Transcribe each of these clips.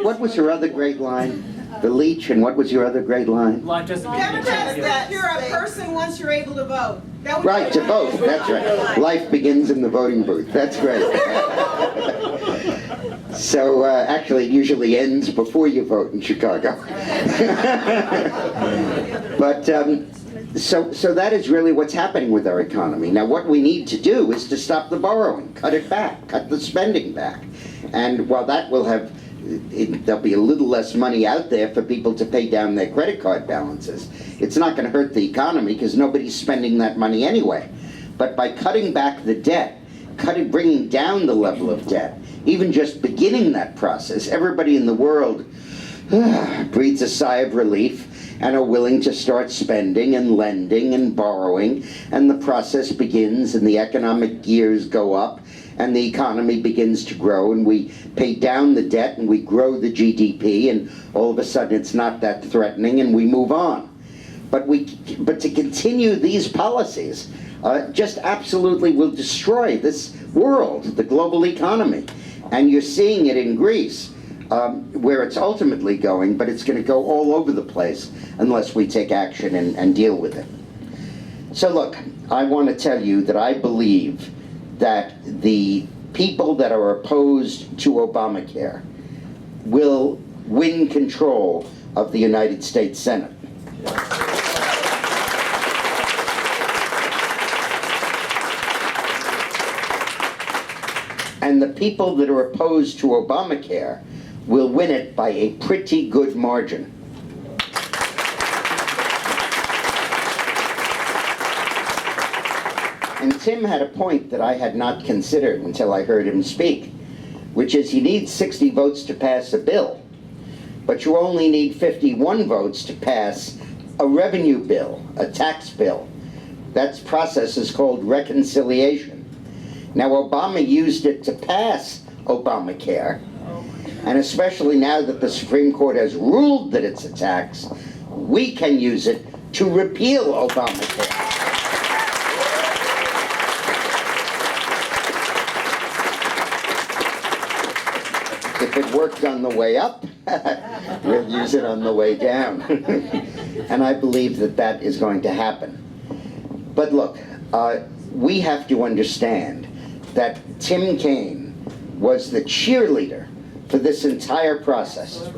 what was her other great line? The leech, and what was your other great line? Life doesn't mean Democrats that you're a person once you're able to vote. That was Right, to vote, that's right. Life begins in the voting booth, that's great. So, actually, it usually ends before you vote in Chicago. But, so that is really what's happening with our economy. Now, what we need to do is to stop the borrowing, cut it back, cut the spending back. And while that will have, there'll be a little less money out there for people to pay down their credit card balances, it's not going to hurt the economy because nobody's spending that money anyway. But by cutting back the debt, bringing down the level of debt, even just beginning that process, everybody in the world breathes a sigh of relief and are willing to start spending and lending and borrowing, and the process begins and the economic gears go up and the economy begins to grow, and we pay down the debt and we grow the GDP, and all of a sudden it's not that threatening and we move on. But to continue these policies just absolutely will destroy this world, the global economy. And you're seeing it in Greece, where it's ultimately going, but it's going to go all over the place unless we take action and deal with it. So look, I want to tell you that I believe that the people that are opposed to Obamacare will win control of the United States Senate. And the people that are opposed to Obamacare will win it by a pretty good margin. And Tim had a point that I had not considered until I heard him speak, which is you need 60 votes to pass a bill, but you only need 51 votes to pass a revenue bill, a tax bill. That process is called reconciliation. Now, Obama used it to pass Obamacare, and especially now that the Supreme Court has ruled that it's a tax, we can use it to repeal Obamacare. If it worked on the way up, we'll use it on the way down. And I believe that that is going to happen. But look, we have to understand that Tim Kaine was the cheerleader for this entire process.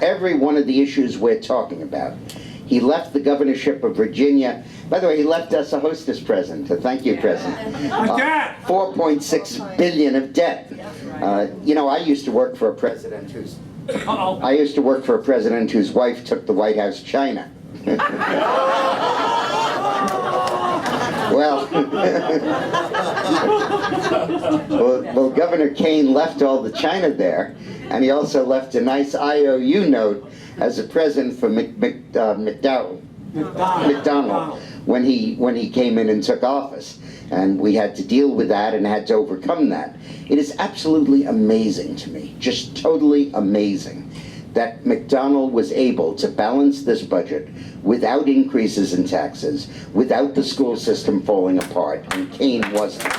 Every one of the issues we're talking about. He left the governorship of Virginia. By the way, he left us a hostess present. Thank you, President. $4.6 billion of debt. You know, I used to work for a president whose wife took the White House china. Well, well, Governor Kaine left all the china there, and he also left a nice IOU note as a present for McDonald when he came in and took office. And we had to deal with that and had to overcome that. It is absolutely amazing to me, just totally amazing, that McDonnell was able to balance this budget without increases in taxes, without the school system falling apart, and Kaine wasn't.